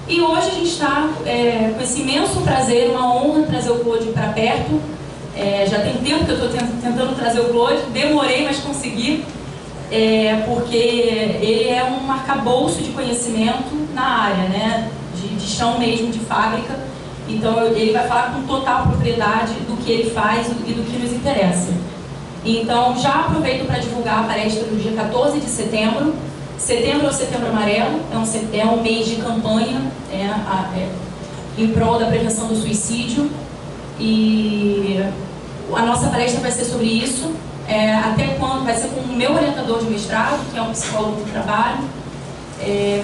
E hoje a gente está com esse imenso prazer, uma honra trazer o Claude para perto. Já tem tempo que eu estou tentando trazer o Claude, demorei, mas consegui, porque ele é um arcabouço de conhecimento na área, né, de chão mesmo, de fábrica. Então ele vai falar com total propriedade do que ele faz e do que nos interessa. Então já aproveito para divulgar a palestra no dia 14 de setembro. Setembro é o Setembro Amarelo, é um mês de campanha em prol da prevenção do suicídio. E a nossa palestra vai ser sobre isso, até quando vai ser com o meu orientador de mestrado, que é um psicólogo do trabalho,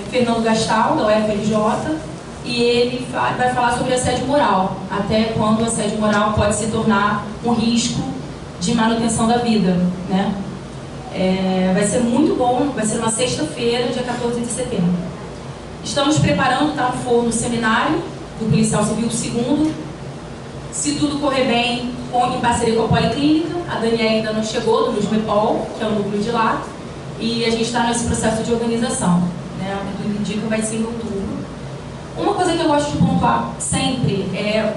Fernando Gastal, da UFRJ, e ele vai falar sobre assédio moral, até quando o assédio moral pode se tornar um risco de manutenção da vida, né? Vai ser muito bom, vai ser uma sexta-feira, dia 14 de setembro. Estamos preparando, está no forno, o seminário do Policial Civil II. Se tudo correr bem, em parceria com a Policlínica, a Daniela ainda não chegou, do NUSMEPOL, que é o núcleo de lá, e a gente está nesse processo de organização, né? Tudo indica que vai ser em outubro. Uma coisa que eu gosto de pontuar sempre é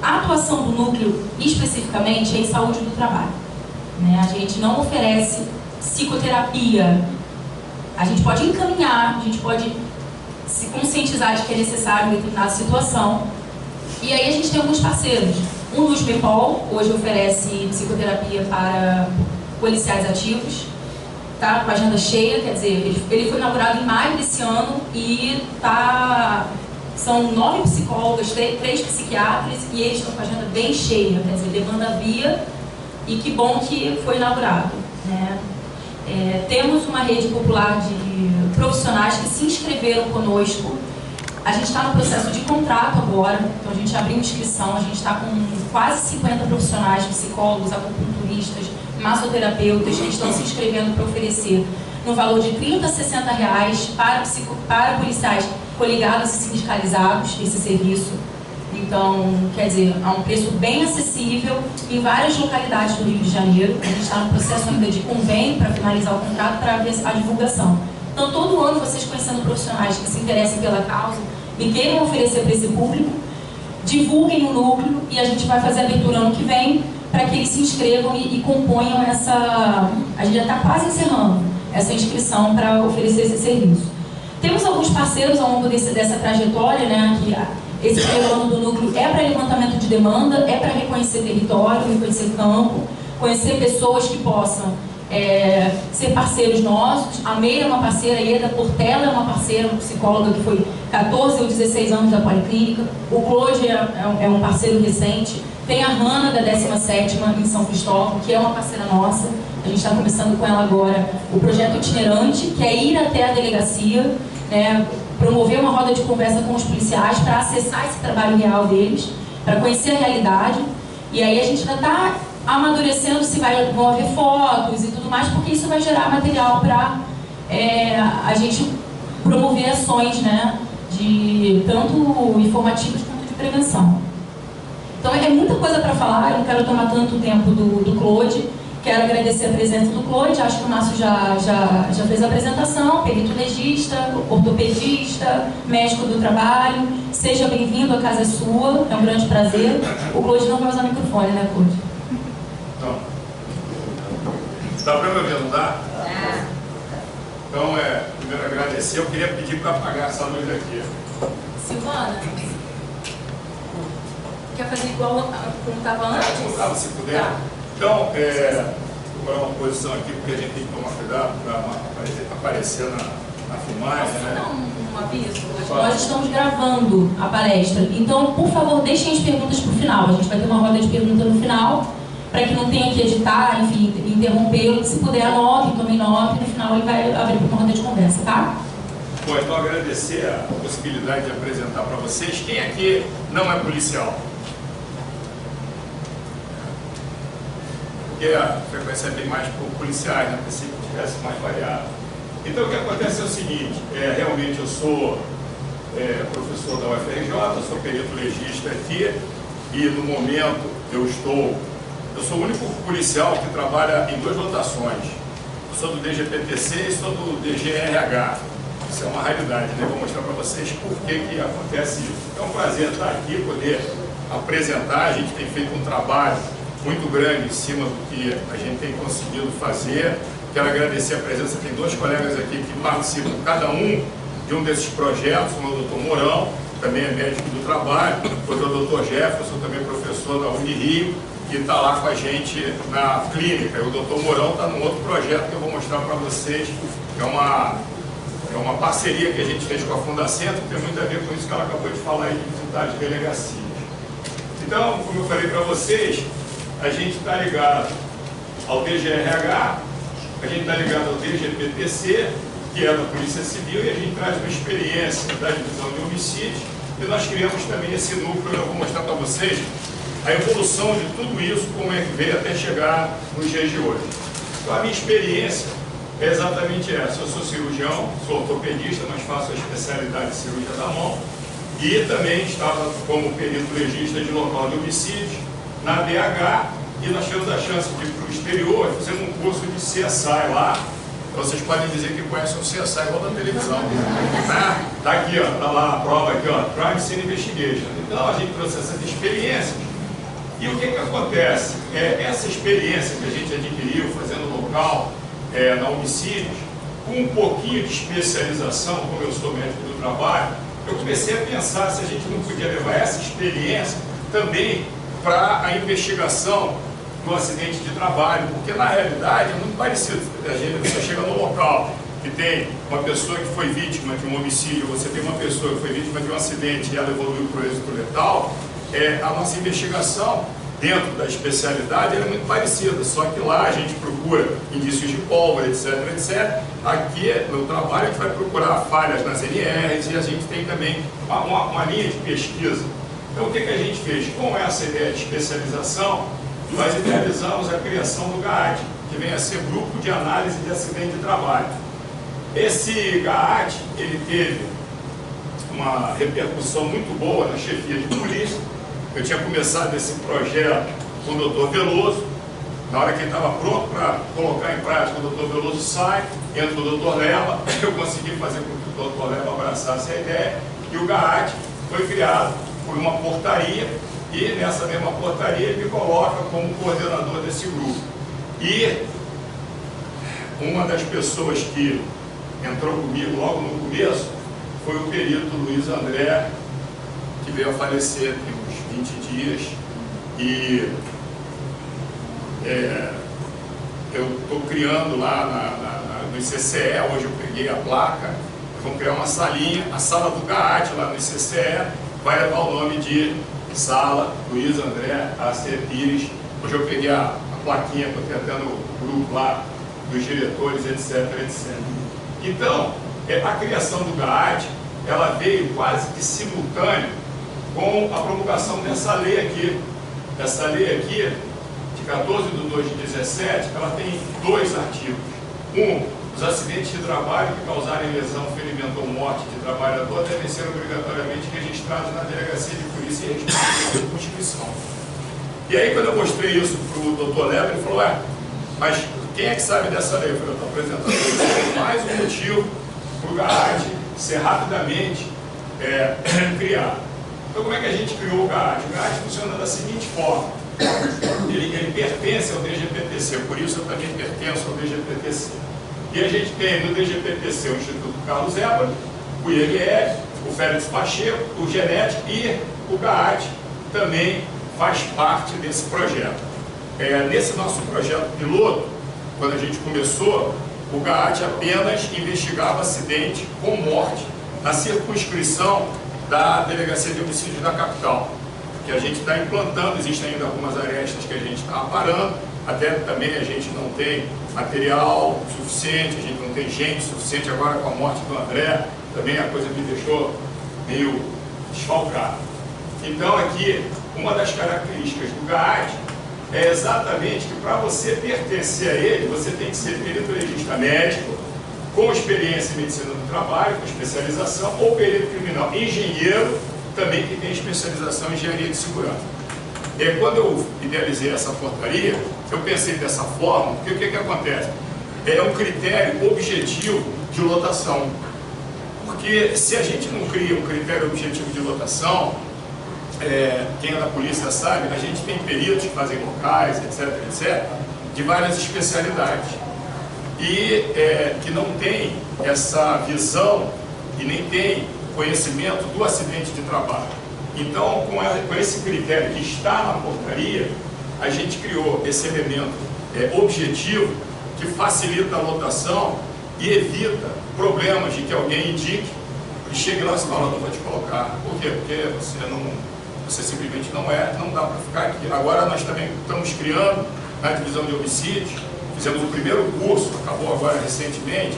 a atuação do núcleo, especificamente, em saúde do trabalho, né? A gente não oferece psicoterapia, a gente pode encaminhar, a gente pode se conscientizar de que é necessário em determinada situação. E aí a gente tem alguns parceiros. O NUSMEPOL hoje oferece psicoterapia para policiais ativos, tá com a agenda cheia, quer dizer, ele foi inaugurado em maio desse ano e são 9 psicólogas, 3 psiquiatras, e eles estão com a agenda bem cheia, quer dizer, demanda via, e que bom que foi inaugurado, né? Temos uma rede popular de profissionais que se inscreveram conosco. A gente está no processo de contrato agora, então a gente abriu inscrição, a gente está com quase 50 profissionais, psicólogos, acupunturistas, massoterapeutas que estão se inscrevendo para oferecer no valor de R$30 a R$60 para policiais coligados e sindicalizados esse serviço. Então, quer dizer, a um preço bem acessível em várias localidades do Rio de Janeiro. A gente está no processo ainda de convênio para finalizar o contrato para a divulgação. Então, todo ano, vocês conhecendo profissionais que se interessem pela causa e queiram oferecer para esse público, divulguem no núcleo e a gente vai fazer a abertura ano que vem para que eles se inscrevam e componham essa... A gente já está quase encerrando essa inscrição para oferecer esse serviço. Temos alguns parceiros ao longo dessa trajetória, né, que esse primeiro ano do núcleo é para levantamento de demanda, é para reconhecer território, reconhecer campo, conhecer pessoas que possam ser parceiros nossos. A Meira é uma parceira, a Ieda Portela é uma parceira, uma psicóloga que foi 14 ou 16 anos da Policlínica. O Claude é um parceiro recente. Tem a Hanna, da 17ª, em São Cristóvão, que é uma parceira nossa. A gente está começando com ela agora o projeto itinerante, que é ir até a delegacia, né, promover uma roda de conversa com os policiais para acessar esse trabalho real deles, para conhecer a realidade. E aí a gente ainda está amadurecendo se vão haver fotos e tudo mais, porque isso vai gerar material para a gente promover ações, né, tanto informativas quanto de prevenção. Então é muita coisa para falar, eu não quero tomar tanto tempo do Claude. Quero agradecer a presença do Claude, acho que o Márcio já fez a apresentação, perito legista, ortopedista, médico do trabalho. Seja bem-vindo, a casa é sua, é um grande prazer. O Claude não vai usar o microfone, né, Claude? Não. Dá para me ouvir, não dá? Então, primeiro agradecer, eu queria pedir para apagar essa luz aqui. Silvana, quer fazer igual como estava antes? Se puder. Tá. Então, vou procurar uma posição aqui, porque a gente tem que tomar cuidado para aparecer na filmagem, né? Um aviso. Nós estamos gravando a palestra, então, por favor, deixem as perguntas para o final. A gente vai ter uma roda de perguntas no final, para que não tenha que editar, enfim, interrompê-lo. Se puder, anote, tome nota, e no final ele vai abrir para uma roda de conversa, tá? Bom, então agradecer a possibilidade de apresentar para vocês. Quem aqui não é policial? Porque a frequência é bem mais por policiais, né? Se tivesse mais variado. Então o que acontece é o seguinte, realmente eu sou professor da UFRJ, sou perito legista aqui, e no momento eu sou o único policial que trabalha em 2 lotações. Eu sou do DGPTC e sou do DGRH. Isso é uma realidade, né? Vou mostrar para vocês por que acontece isso. É um prazer estar aqui, poder apresentar. A gente tem feito um trabalho muito grande em cima do que a gente tem conseguido fazer. Quero agradecer a presença, tem dois colegas aqui que participam, cada um de um desses projetos. Um é o Dr. Mourão, também é médico do trabalho, outro é o Dr. Jefferson, também professor da Unirio, que está lá com a gente na clínica. E o Dr. Mourão está num outro projeto que eu vou mostrar para vocês, que é uma parceria que a gente fez com a Fundacentro, que tem muito a ver com isso que ela acabou de falar aí, de visitar as delegacias. Então, como eu falei para vocês, a gente está ligado ao DGRH, a gente está ligado ao DGPTC, que é da Polícia Civil, e a gente traz uma experiência da divisão de homicídios, e nós criamos também esse núcleo. Eu vou mostrar para vocês a evolução de tudo isso, como é que veio até chegar nos dias de hoje. Então, a minha experiência é exatamente essa. Eu sou cirurgião, sou ortopedista, mas faço a especialidade de cirurgia da mão, e também estava como perito legista de local de homicídios na DH, e nós tivemos a chance de ir para o exterior e fizemos um curso de CSI lá. Vocês podem dizer que conhecem o CSI igual da televisão. Está aqui, está lá a prova aqui, Crime Scene Investigation. Então a gente trouxe essas experiências. E o que acontece? Essa experiência que a gente adquiriu fazendo local na homicídios, com um pouquinho de especialização, como eu sou médico do trabalho, eu comecei a pensar se a gente não podia levar essa experiência também para a investigação do acidente de trabalho, porque na realidade é muito parecido. Você chega no local que tem uma pessoa que foi vítima de um homicídio, você tem uma pessoa que foi vítima de um acidente e ela evoluiu para o êxito letal, a nossa investigação dentro da especialidade é muito parecida, só que lá a gente procura indícios de pólvora, etc, etc. Aqui no trabalho a gente vai procurar falhas nas NRs e a gente tem também uma linha de pesquisa. Então o que a gente fez? Com essa ideia de especialização, nós idealizamos a criação do GAAT, que vem a ser Grupo de Análise de Acidente de Trabalho. Esse GAAT, ele teve uma repercussão muito boa na chefia de polícia. Eu tinha começado esse projeto com o Dr. Veloso. Na hora que ele estava pronto para colocar em prática, o Dr. Veloso sai, entra o Dr. Leva, eu consegui fazer com que o Dr. Leva abraçasse a ideia, e o GAAT foi criado por uma portaria, e nessa mesma portaria ele me coloca como coordenador desse grupo. E uma das pessoas que entrou comigo logo no começo foi o perito Luiz André, que veio a falecer tem uns 20 dias. E eu estou criando lá no ICCE, hoje eu peguei a placa, vamos criar uma salinha, a sala do GAAT lá no ICCE vai levar o nome de Sala Luiz André A.C. Pires. Hoje eu peguei a plaquinha, estou tentando o grupo lá dos diretores, etc, etc. Então, a criação do GAAT, ela veio quase que simultâneo com a promulgação dessa lei aqui. Essa lei aqui, de 14 de 2 de 17, ela tem 2 artigos. Os acidentes de trabalho que causarem lesão, ferimento ou morte de trabalhador devem ser obrigatoriamente registrados na delegacia de polícia e registrados por conscrição. E aí, quando eu mostrei isso para o doutor Leva, ele falou, mas quem é que sabe dessa lei? Eu falei, eu estou apresentando mais um motivo para o GAAT ser rapidamente criado. Então, como é que a gente criou o GAAT? O GAAT funciona da seguinte forma. Ele pertence ao DGPTC, por isso eu também pertenço ao DGPTC. E a gente tem no DGPTC o Instituto Carlos Ébano, o IML, o Félix Pacheco, o GENET e o GAAT também faz parte desse projeto. Nesse nosso projeto piloto, quando a gente começou, o GAAT apenas investigava acidente com morte na circunscrição da Delegacia de Homicídios da capital, que a gente está implantando. Existem ainda algumas arestas que a gente está aparando, até também a gente não tem material suficiente, a gente não tem gente suficiente. Agora com a morte do André, também a coisa me deixou meio desfalcado. Então aqui, uma das características do GAAT é exatamente que para você pertencer a ele, você tem que ser perito legista médico, com experiência em medicina do trabalho, com especialização, ou perito criminal, engenheiro, também que tem especialização em engenharia de segurança. Quando eu idealizei essa portaria, eu pensei dessa forma, porque o que acontece? É um critério objetivo de lotação. Porque se a gente não cria um critério objetivo de lotação, quem é da polícia sabe, a gente tem peritos que fazem locais, etc., de várias especialidades. E que não tem essa visão e nem tem conhecimento do acidente de trabalho. Então, com esse critério que está na portaria, a gente criou esse elemento objetivo que facilita a lotação e evita problemas de que alguém indique e chegue lá e fala, não vou te colocar. Por quê? Porque você simplesmente não dá para ficar aqui. Agora nós também estamos criando na divisão de homicídios, fizemos o primeiro curso, acabou agora recentemente,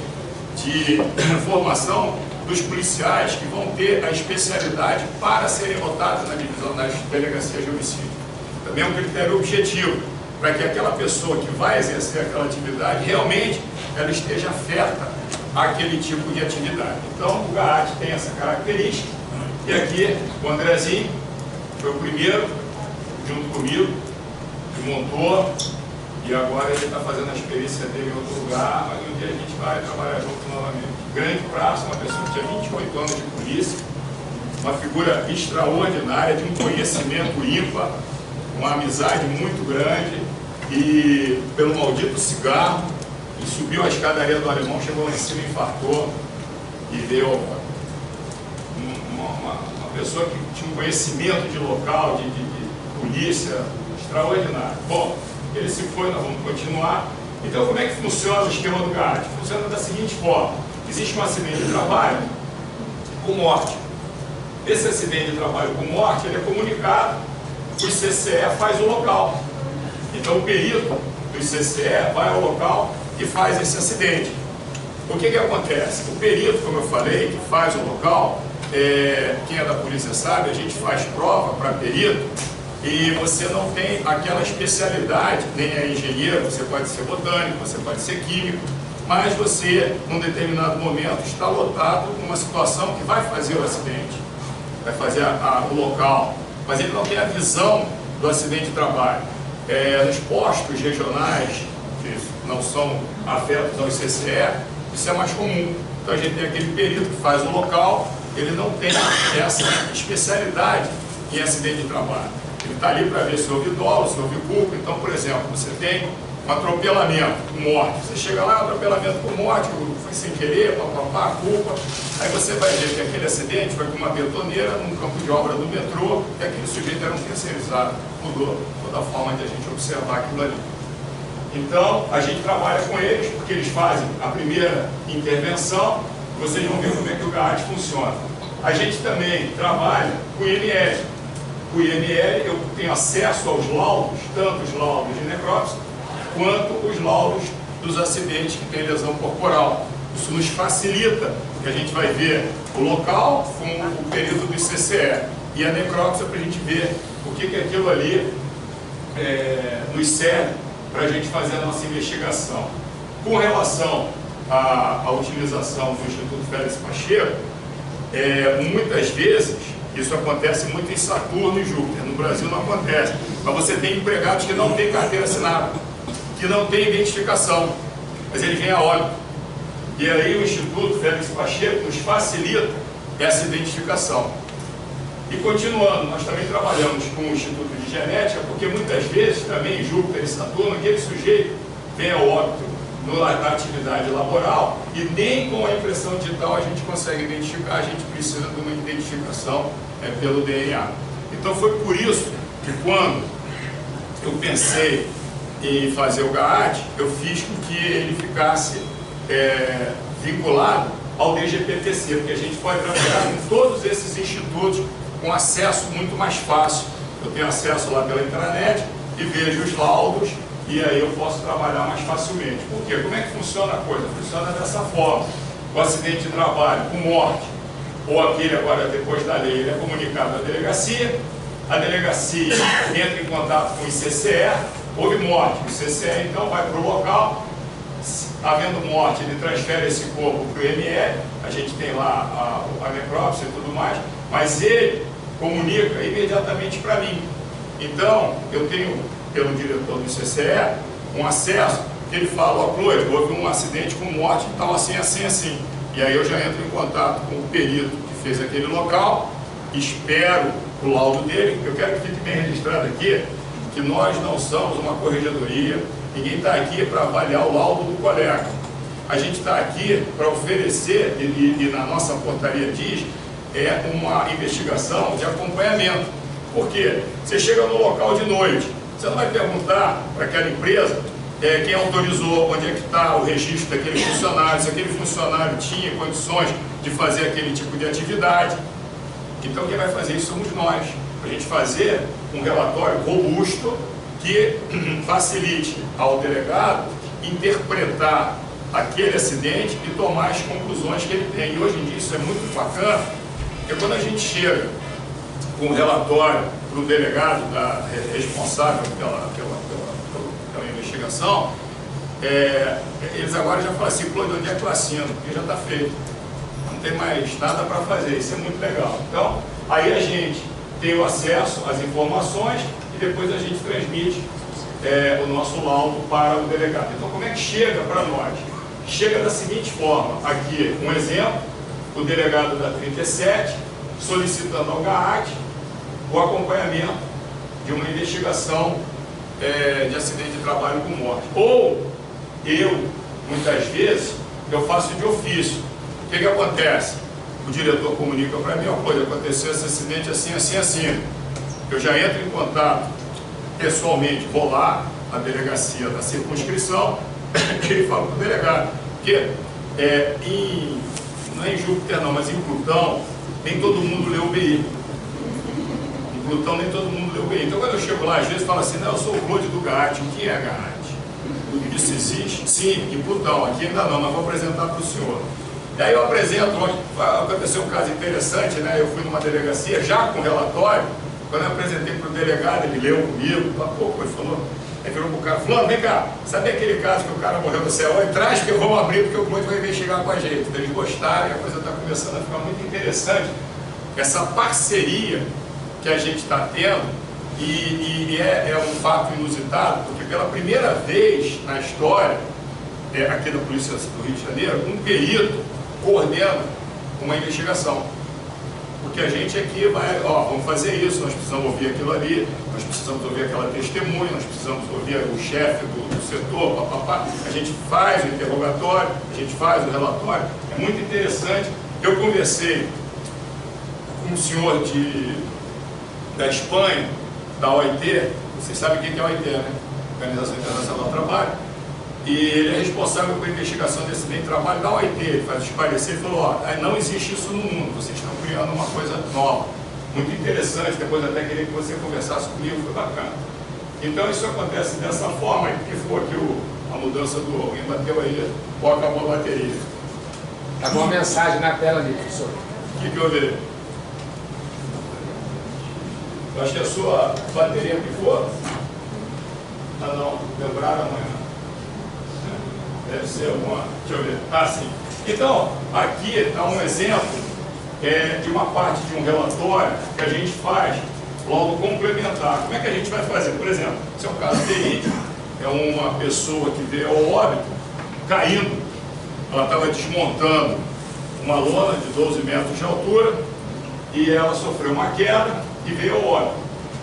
de formação dos policiais que vão ter a especialidade para serem lotados na divisão das delegacias de homicídio. Também é um critério objetivo, para que aquela pessoa que vai exercer aquela atividade, realmente ela esteja afeta àquele tipo de atividade. Então, o GAAT tem essa característica, e aqui o Andrezinho foi o primeiro, junto comigo, que montou, e agora ele está fazendo a experiência dele em outro lugar, mas um dia a gente vai trabalhar junto novamente. Grande praça, uma pessoa que tinha 28 anos de polícia, uma figura extraordinária, de um conhecimento ímpar, uma amizade muito grande, e pelo maldito cigarro, ele subiu a escadaria do Alemão, chegou lá em cima, infartou, e deu uma pessoa que tinha um conhecimento de local, de polícia extraordinário. Bom, ele se foi, nós vamos continuar. Então, como é que funciona o esquema do GAAT? Funciona da seguinte forma: existe um acidente de trabalho com morte. Esse acidente de trabalho com morte, ele é comunicado, o CCE faz o local. Então, o perito do CCE vai ao local e faz esse acidente. O que acontece? O perito, como eu falei, que faz o local, quem é da polícia sabe, a gente faz prova para perito, e você não tem aquela especialidade, nem é engenheiro, você pode ser botânico, você pode ser químico, mas você, num determinado momento, está lotado numa situação que vai fazer o acidente, vai fazer o local, mas ele não tem a visão do acidente de trabalho. Nos postos regionais, que não são afetos ao CCE, isso é mais comum. Então a gente tem aquele perito que faz o local, ele não tem essa especialidade em acidente de trabalho. Ele está ali para ver se houve dolo, se houve culpa. Então, por exemplo, você tem um atropelamento com morte. Você chega lá, atropelamento com morte, foi sem querer, papapá, culpa. Aí você vai ver que aquele acidente foi com uma betoneira num campo de obra do metrô, e aquele sujeito era um terceirizado. Mudou toda a forma de a gente observar aquilo ali. Então, a gente trabalha com eles, porque eles fazem a primeira intervenção. Vocês vão ver como é que o GAAT funciona. A gente também trabalha com o IML. O IML, eu tenho acesso aos laudos, tanto os laudos de necrópsia, quanto os laudos dos acidentes que têm lesão corporal. Isso nos facilita, porque a gente vai ver o local com o período do CCE e a necrópsia para a gente ver o que aquilo ali nos serve para a gente fazer a nossa investigação. Com relação à utilização do Instituto Félix Pacheco, muitas vezes, isso acontece muito em Saturno e Júpiter, no Brasil não acontece, mas você tem empregados que não têm carteira assinada, que não têm identificação, mas ele vem a óbito. E aí o Instituto Félix Pacheco nos facilita essa identificação. E continuando, nós também trabalhamos com o Instituto de Genética, porque muitas vezes também em Júpiter e Saturno, aquele sujeito vem a óbito na atividade laboral e nem com a impressão digital a gente consegue identificar, a gente precisa de uma identificação pelo DNA. Então foi por isso que quando eu pensei em fazer o GAAT, eu fiz com que ele ficasse vinculado ao DGPTC, porque a gente pode trabalhar com todos esses institutos com acesso muito mais fácil. Eu tenho acesso lá pela intranet e vejo os laudos, e aí eu posso trabalhar mais facilmente. Por quê? Como é que funciona a coisa? Funciona dessa forma. O acidente de trabalho com morte, ou aquele agora depois da lei, ele é comunicado à delegacia, a delegacia entra em contato com o ICCE, houve morte, o ICCE então vai para o local, havendo morte, ele transfere esse corpo para o IML, a gente tem lá a necrópsia e tudo mais, mas ele comunica imediatamente para mim. Então, eu tenho, pelo diretor do ICCE, um acesso, que ele fala, ó, Clóvis, houve um acidente com morte, tal, assim, assim, assim. E aí eu já entro em contato com o perito que fez aquele local, espero o laudo dele. Eu quero que fique bem registrado aqui que nós não somos uma corregedoria, ninguém está aqui para avaliar o laudo do colega. A gente está aqui para oferecer, e na nossa portaria diz, uma investigação de acompanhamento. Por quê? Você chega no local de noite, você não vai perguntar para aquela empresa quem autorizou, onde é que está o registro daquele funcionário, se aquele funcionário tinha condições de fazer aquele tipo de atividade. Então quem vai fazer isso somos nós. A gente fazer um relatório robusto que facilite ao delegado interpretar aquele acidente e tomar as conclusões que ele tem. E hoje em dia isso é muito bacana, porque quando a gente chega com um relatório para o delegado responsável pela investigação, eles agora já falam assim, Cláudio, onde é que eu assino? Porque já está feito. Não tem mais nada para fazer, isso é muito legal. Então, aí a gente tem o acesso às informações e depois a gente transmite o nosso laudo para o delegado. Então, como é que chega para nós? Chega da seguinte forma, aqui um exemplo, o delegado da 37 solicitando ao GAAT o acompanhamento de uma investigação de acidente de trabalho com morte. Ou eu, muitas vezes, eu faço de ofício. O que acontece? O diretor comunica para mim, pode acontecer esse acidente assim, assim, assim. Eu já entro em contato pessoalmente, vou lá à delegacia da circunscrição e ele fala para o delegado, porque não é em Júpiter não, mas em Plutão, nem todo mundo lê o BI. Em Plutão nem todo mundo lê o BI. Então quando eu chego lá, às vezes fala assim, não, eu sou o Cláudio do GAAT. O que é GAAT? Isso existe? Sim, em Plutão, aqui ainda não, mas vou apresentar para o senhor. E aí eu apresento, aconteceu um caso interessante, né? Eu fui numa delegacia já com relatório, quando eu apresentei para o delegado, ele leu comigo, ele falou, aí virou para o cara, falou, vem cá, sabe aquele caso que o cara morreu no céu? Olha, traz que vamos abrir porque o Cláudio vai investigar com a gente. Então eles gostaram e a coisa está começando a ficar muito interessante. Essa parceria que a gente está tendo, e é um fato inusitado, porque pela primeira vez na história, aqui da Polícia do Rio de Janeiro, um perito coordena uma investigação. Porque a gente aqui vai, vamos fazer isso, nós precisamos ouvir aquilo ali, nós precisamos ouvir aquela testemunha, nós precisamos ouvir o chefe do setor, papapá. A gente faz o interrogatório, a gente faz o relatório. É muito interessante. Eu conversei com um senhor da Espanha, da OIT, vocês sabem o que é a OIT, né? Organização Internacional do Trabalho. E ele é responsável por investigação desse acidente de trabalho da OIT. Ele faz os pareceres e falou, não existe isso no mundo, vocês estão criando uma coisa nova. Muito interessante, depois até queria que você conversasse comigo, foi bacana. Então isso acontece dessa forma, porque foi aqui a mudança do... Alguém bateu aí, ou acabou a bateria. Acabou uma mensagem na tela ali, professor. O que eu vi? Eu acho que a sua bateria pifou. Ah não, lembraram amanhã. Deve ser alguma... Deixa eu ver. Ah, sim. Então, aqui está um exemplo de uma parte de um relatório que a gente faz logo complementar. Como é que a gente vai fazer? Por exemplo, se é um caso verídico, é uma pessoa que veio ao óbito caindo. Ela estava desmontando uma lona de 12 metros de altura e ela sofreu uma queda e veio ao óbito.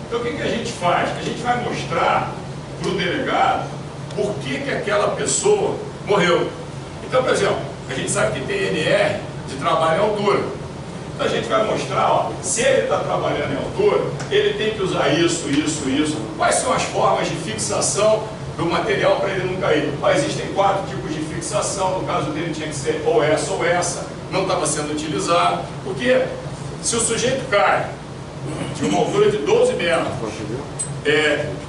Então, o que a gente faz? A gente vai mostrar para o delegado por que aquela pessoa morreu. Então, por exemplo, a gente sabe que tem NR de trabalho em altura. Então a gente vai mostrar, se ele está trabalhando em altura, ele tem que usar isso, isso, isso. Quais são as formas de fixação do material para ele não cair? Existem 4 tipos de fixação, no caso dele tinha que ser ou essa, não estava sendo utilizado. Porque se o sujeito cai de uma altura de 12 metros,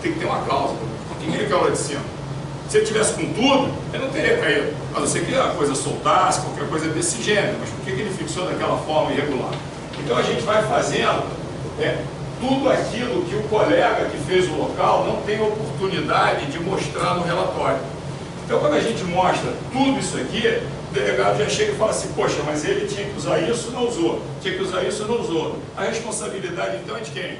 tem que ter uma cláusula. Quem ele caiu lá de cima? Se ele tivesse com tudo, ele não teria caído. A não ser que a coisa soltasse, qualquer coisa desse gênero. Mas por que ele fixou daquela forma irregular? Então a gente vai fazendo tudo aquilo que o colega que fez o local não tem oportunidade de mostrar no relatório. Então quando a gente mostra tudo isso aqui, o delegado já chega e fala assim, poxa, mas ele tinha que usar isso, não usou. Tinha que usar isso, não usou. A responsabilidade então é de quem?